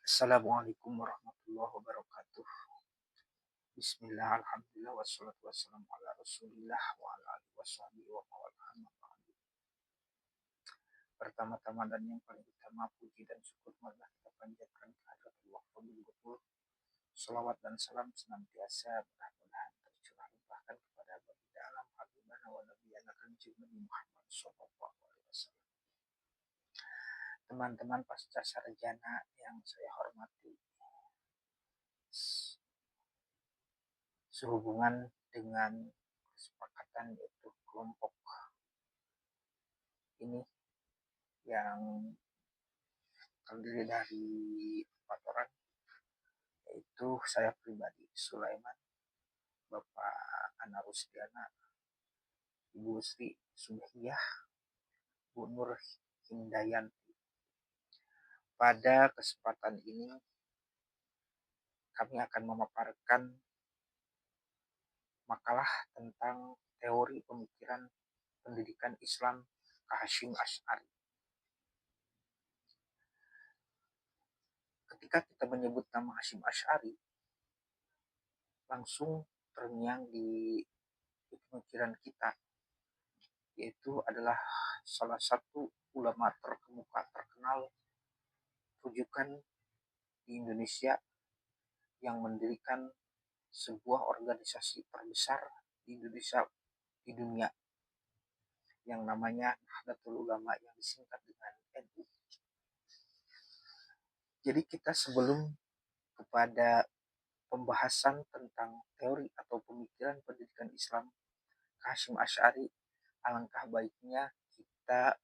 Assalamualaikum warahmatullahi wabarakatuh. Bismillah, alhamdulillah, wassalatu wassalamu ala rasulillah wa ala alihi washabihi wa mawalah. Pertama-tama dan yang paling utama, puji dan syukur marilah kita panjatkan kehadirat Allah Qabul Betul. Salawat dan salam senantiasa mudah-mudahan tercurah limpahkan kepada baginda alam habibana wa nabiyana kanjeng Nabi Muhammad sallallahu alaihi wasallam. Teman-teman pasca sarjana yang saya hormati, sehubungan dengan kesepakatan yaitu kelompok ini yang terdiri dari 4 orang, yaitu saya pribadi Sulaiman, Bapak Ana Rusdiana, Ibu Sri Subhiyah, Bu Nur Hindayanti. Pada kesempatan ini kami akan memaparkan makalah tentang teori pemikiran pendidikan Islam Hasyim Asy'ari. Ketika kita menyebut nama Hasyim Asy'ari, langsung terngiang di pemikiran kita, yaitu adalah salah satu ulama terkemuka terkenal rujukan di Indonesia yang mendirikan sebuah organisasi terbesar di Indonesia, di dunia, yang namanya Nahdlatul Ulama yang disingkat dengan NU. Jadi kita sebelum kepada pembahasan tentang teori atau pemikiran pendidikan Islam Hasyim Asy'ari, alangkah baiknya kita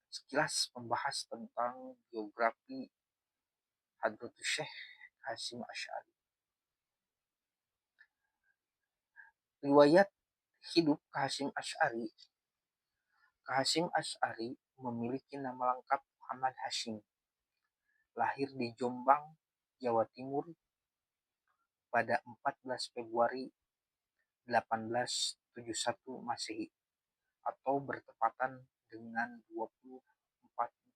sekilas membahas tentang biografi Hadratus Syekh Hasyim Asy'ari. Riwayat hidup Hasyim Asy'ari. Hasyim Asy'ari memiliki nama lengkap Muhammad Hasyim. Lahir di Jombang, Jawa Timur pada 14 Februari 1871 Masehi atau bertepatan dengan 24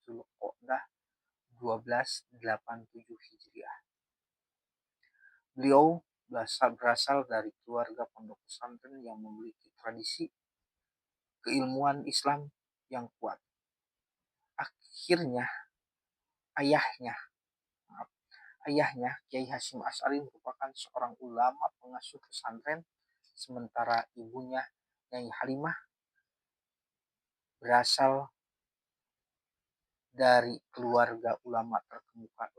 Zulqa'dah 1287 Hijriah. Beliau berasal dari keluarga pondok pesantren yang memiliki tradisi keilmuan Islam yang kuat. Akhirnya ayahnya Kiai Hasyim Asy'ari merupakan seorang ulama pengasuh pesantren, sementara ibunya Nyai Halimah berasal dari keluarga ulama terkemuka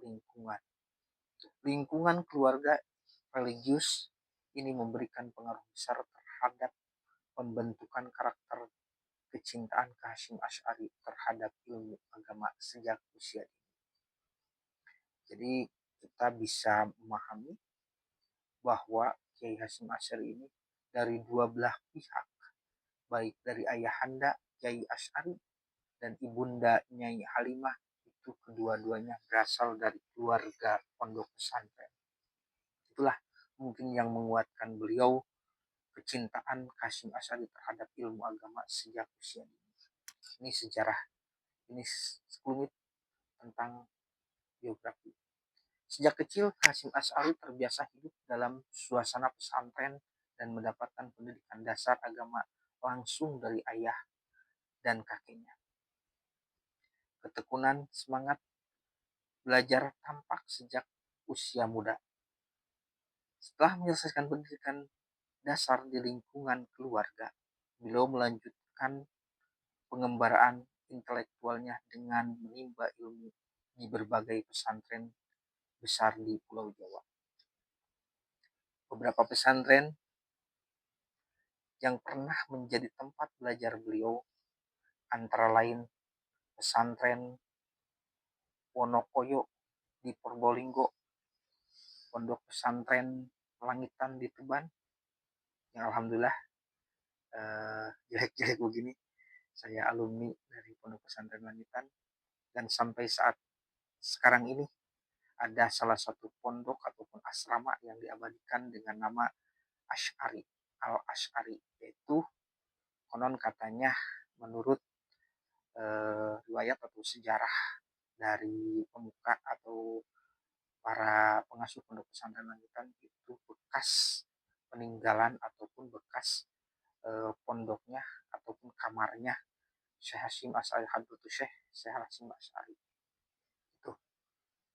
lingkungan keluarga religius ini memberikan pengaruh besar terhadap pembentukan karakter kecintaan Hasyim Asy'ari terhadap ilmu agama sejak usia dini. Jadi kita bisa memahami bahwa Kiai Hasyim Asy'ari ini dari dua belah pihak, baik dari ayahanda Kiai Asy'ari dan ibunda Nyai Halimah, itu kedua-duanya berasal dari keluarga pondok pesantren. Itulah mungkin yang menguatkan beliau kecintaan Hasyim Asy'ari terhadap ilmu agama sejak usia dini. Ini sejarah, ini sekelumit tentang biografi. Sejak kecil Hasyim Asy'ari terbiasa hidup dalam suasana pesantren dan mendapatkan pendidikan dasar agama langsung dari ayah dan kakeknya. Ketekunan semangat belajar tampak sejak usia muda. Setelah menyelesaikan pendidikan dasar di lingkungan keluarga, beliau melanjutkan pengembaraan intelektualnya dengan menimba ilmu di berbagai pesantren besar di Pulau Jawa. Beberapa pesantren yang pernah menjadi tempat belajar beliau antara lain pesantren Wonokoyo di Probolinggo, pondok pesantren Langitan di Tuban, yang alhamdulillah jelek-jelek begini saya alumni dari pondok pesantren Langitan, dan sampai saat sekarang ini ada salah satu pondok ataupun asrama yang diabadikan dengan nama Asy'ari, Al-Asy'ari, yaitu konon katanya menurut riwayat atau sejarah dari pemuka atau para pengasuh pondok pesantren lanjutan itu bekas peninggalan ataupun bekas pondoknya ataupun kamarnya Syekh Hasyim Asy'ari Hadratus Syekh Syekh Hasyim Asy'ari. Itu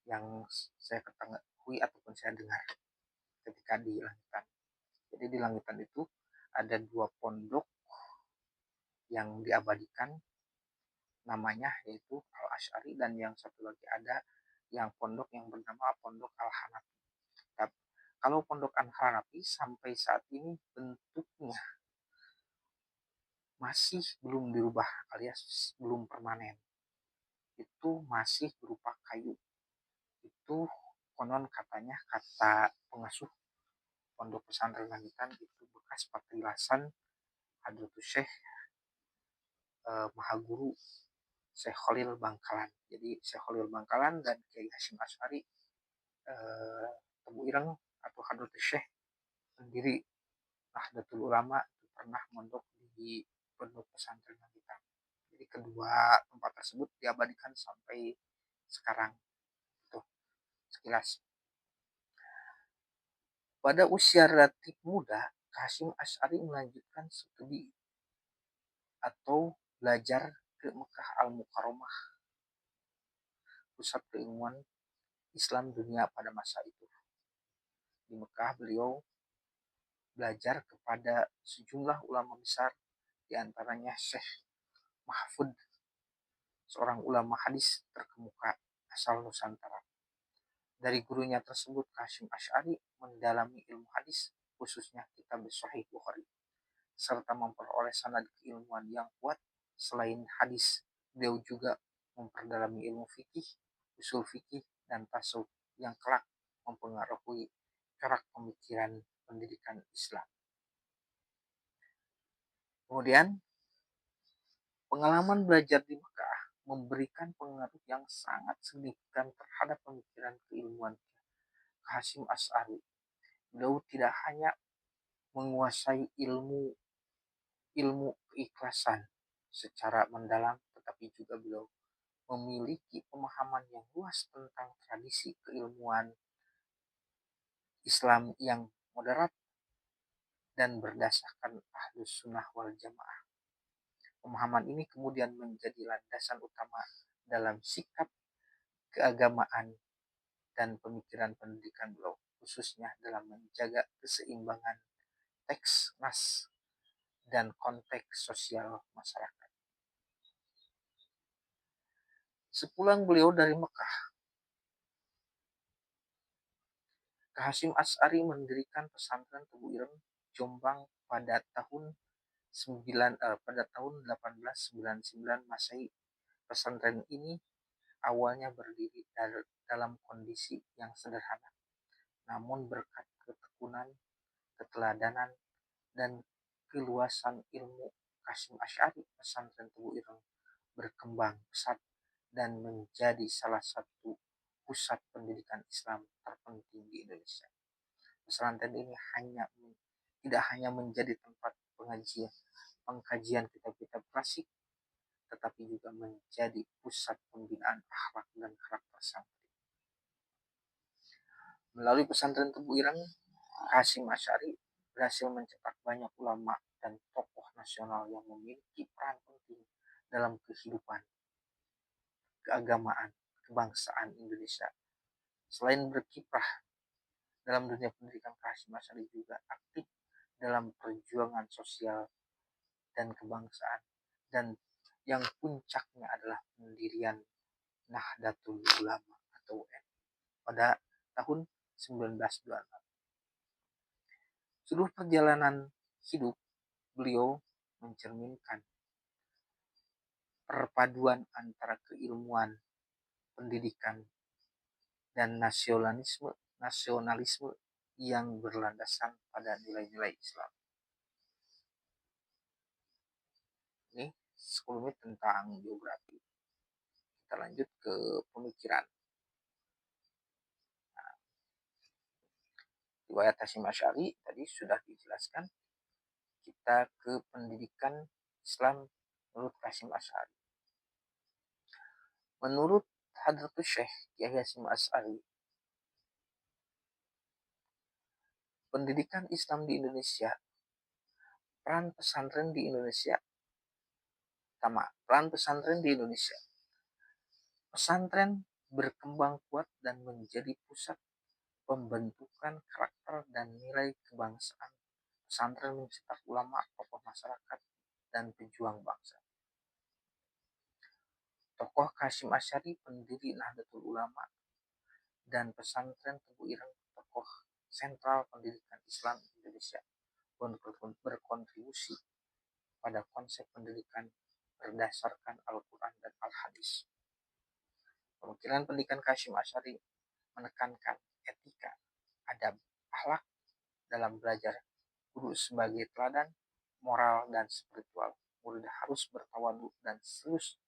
yang saya ketahui ataupun saya dengar ketika di Langitan. Jadi di Langitan itu ada 2 pondok yang diabadikan namanya, yaitu Al Asy'ari, dan yang satu lagi ada yang pondok yang bernama Pondok Al Hanafi. Kalau Pondok Al Hanafi sampai saat ini bentuknya masih belum dirubah alias belum permanen. Itu masih berupa kayu. Itu konon katanya, kata pengasuh pondok pesantren Langitan, itu bekas patrilasan Hadratus Syekh Mahaguru Syekh Khalil Bangkalan. Jadi Syekh Khalil Bangkalan dan Kiai Hasyim Asy'ari Tebu Ireng atau Hadratus Syekh pendiri Nahdlatul Ulama itu pernah mondok di pondok pesantren Langitan. Jadi kedua tempat tersebut diabadikan sampai sekarang. Itu sekilas. Pada usia relatif muda, Hasyim Asy'ari melanjutkan studi atau belajar ke Mekah Al-Mukarramah, pusat keilmuan Islam dunia pada masa itu. Di Mekah beliau belajar kepada sejumlah ulama besar, diantaranya Syekh Mahfud, seorang ulama hadis terkemuka asal Nusantara. Dari gurunya tersebut, Hasyim Asy'ari mendalami ilmu hadis, khususnya kitab Sahih Bukhari, serta memperoleh sanad keilmuan yang kuat. Selain hadis, beliau juga memperdalami ilmu fikih, usul fikih, dan tasawuf yang kelak mempengaruhi corak pemikiran pendidikan Islam. Kemudian, pengalaman belajar di Mekah memberikan pengaruh yang sangat signifikan terhadap pemikiran keilmuan Hasyim Asy'ari. Beliau tidak hanya menguasai ilmu keikhlasan secara mendalam, tetapi juga beliau memiliki pemahaman yang luas tentang tradisi keilmuan Islam yang moderat dan berdasarkan Ahlus Sunnah wal Jamaah. Pemahaman ini kemudian menjadi landasan utama dalam sikap keagamaan dan pemikiran pendidikan beliau, khususnya dalam menjaga keseimbangan teks, nas, dan konteks sosial masyarakat. Sepulang beliau dari Mekah, Hasyim Asy'ari mendirikan pesantren Tebu Ireng, Jombang pada tahun 1899 Masehi. Pesantren ini awalnya berdiri dalam kondisi yang sederhana, namun berkat ketekunan, keteladanan, dan keluasan ilmu Hasyim Asy'ari, pesantren Tebu Ireng berkembang pesat dan menjadi salah satu pusat pendidikan Islam terpenting di Indonesia. Pesantren ini tidak hanya menjadi tempat pengkajian kitab-kitab klasik, tetapi juga menjadi pusat pembinaan akhlak dan karakter santri. Melalui pesantren Tebu Ireng, Hasyim Asy'ari berhasil mencetak banyak ulama dan tokoh nasional yang memiliki peran penting dalam kehidupan keagamaan kebangsaan Indonesia. Selain berkiprah dalam dunia pendidikan, Hasyim Asy'ari juga aktif dalam perjuangan sosial dan kebangsaan, dan yang puncaknya adalah pendirian Nahdlatul Ulama atau UN pada tahun 1926. Seluruh perjalanan hidup beliau mencerminkan perpaduan antara keilmuan, pendidikan, dan nasionalisme yang berlandasan pada nilai-nilai Islam. Ini 10 menit tentang biografi. Kita lanjut ke pemikiran. Riwayat Hasyim Asy'ari tadi sudah dijelaskan. Kita ke pendidikan Islam menurut Hasyim Asy'ari. Menurut Hadratus Syekh Kiai Hasyim Asy'ari, pendidikan Islam di Indonesia, peran pesantren di Indonesia, peran pesantren di Indonesia. Pesantren berkembang kuat dan menjadi pusat pembentukan karakter dan nilai kebangsaan. Pesantren mencetak ulama, tokoh masyarakat, dan pejuang bangsa. Tokoh Hasyim Asy'ari, pendiri Nahdlatul Ulama, dan pesantren Tebu Ireng, tokoh sentral pendidikan Islam Indonesia, berkontribusi pada konsep pendidikan berdasarkan Al-Quran dan Al-Hadis. Pemikiran pendidikan Hasyim Asy'ari menekankan etika, adab, akhlak dalam belajar, guru sebagai teladan moral dan spiritual. Murid harus bertawadu dan serius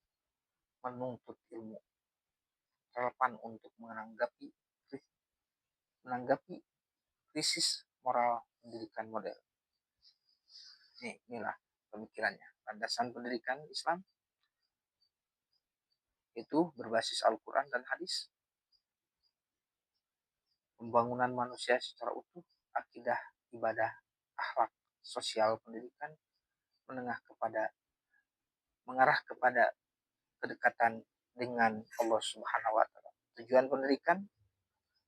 menuntut ilmu, relevan untuk menanggapi krisis moral pendidikan modern. Inilah pemikirannya. Landasan pendidikan Islam itu berbasis Al-Quran dan Hadis, pembangunan manusia secara utuh, akidah, ibadah, akhlak, sosial pendidikan, mengarah kepada kedekatan dengan Allah Subhanahu wa taala. Tujuan pendidikan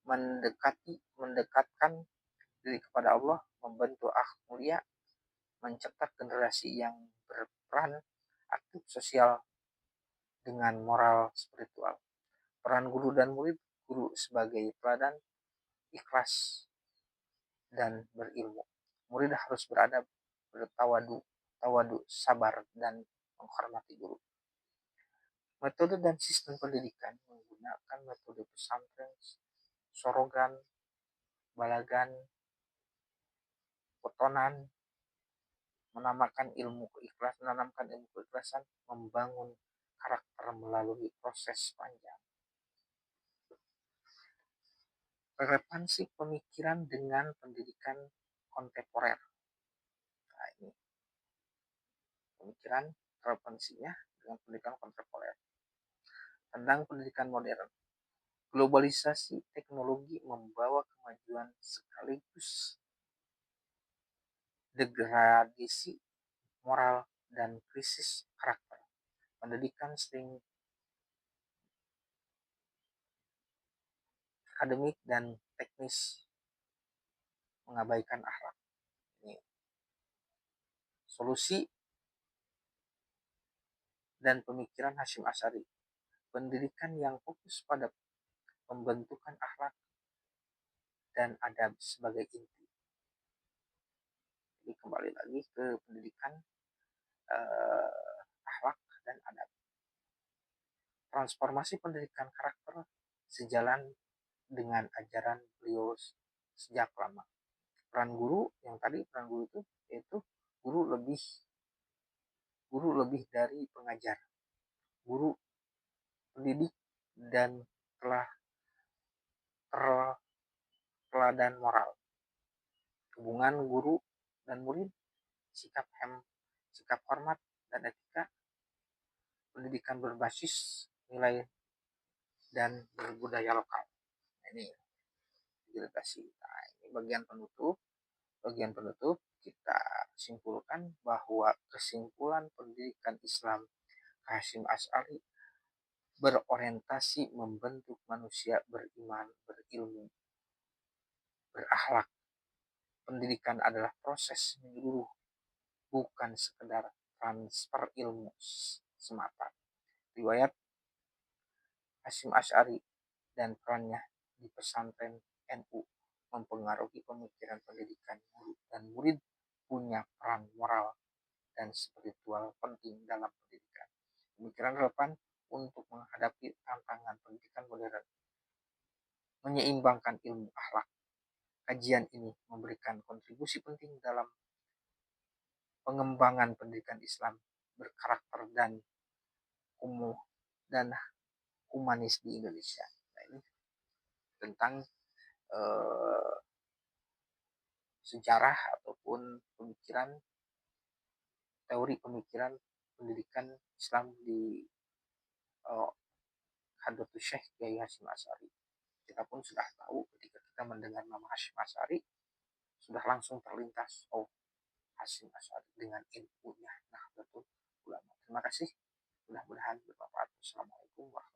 mendekatkan diri kepada Allah, membentuk akhlak mulia, mencetak generasi yang berperan aktif sosial dengan moral spiritual. Peran guru dan murid, guru sebagai teladan, ikhlas dan berilmu. Murid harus beradab, tawadu, sabar, dan menghormati guru. Metode dan sistem pendidikan menggunakan metode pesantren, sorogan, balagan, potonan, menanamkan ilmu keikhlasan, membangun karakter melalui proses panjang. Relevansi pemikiran dengan pendidikan kontemporer. Nah, ini pemikiran relevansinya dengan pendidikan kontemporer. Tentang pendidikan modern. Globalisasi teknologi membawa kemajuan sekaligus degradasi moral dan krisis karakter. Pendidikan sering akademik dan teknis mengabaikan akhlak. Ini solusi dan pemikiran Hasyim Asy'ari. Pendidikan yang fokus pada pembentukan akhlak dan adab sebagai inti. Jadi kembali lagi ke pendidikan akhlak dan adab. Transformasi pendidikan karakter sejalan dengan ajaran beliau sejak lama. Peran guru itu yaitu guru lebih dari pengajar. Guru pendidik dan telah teladan moral. Hubungan guru dan murid, sikap hormat dan etika, pendidikan berbasis nilai dan berbudaya lokal. Ini edukasi. Nah, ini bagian penutup kita simpulkan bahwa kesimpulan pendidikan Islam Hasyim Asy'ari berorientasi membentuk manusia beriman, berilmu, berakhlak. Pendidikan adalah proses menyeluruh, bukan sekedar transfer ilmu semata. Riwayat Hasyim Asy'ari dan perannya di pesantren NU mempengaruhi pemikiran pendidikan guru dan murid, punya peran moral dan spiritual penting dalam pendidikan. Pemikiran relevan untuk menghadapi tantangan pendidikan modern, menyeimbangkan ilmu akhlak. Kajian ini memberikan kontribusi penting dalam pengembangan pendidikan Islam berkarakter dan humanis di Indonesia. Nah, ini tentang sejarah ataupun teori pemikiran pendidikan Islam di Hadratus Syekh Kiai Hasyim Asy'ari. Kita pun sudah tahu ketika kita mendengar nama Hasyim Asy'ari, sudah langsung terlintas, oh, Hasyim Asy'ari dengan ilmunya. Nah, betul ulama. Terima kasih. Mudah-mudahan bermanfaat. Assalamualaikum warahmatullahi wabarakatuh.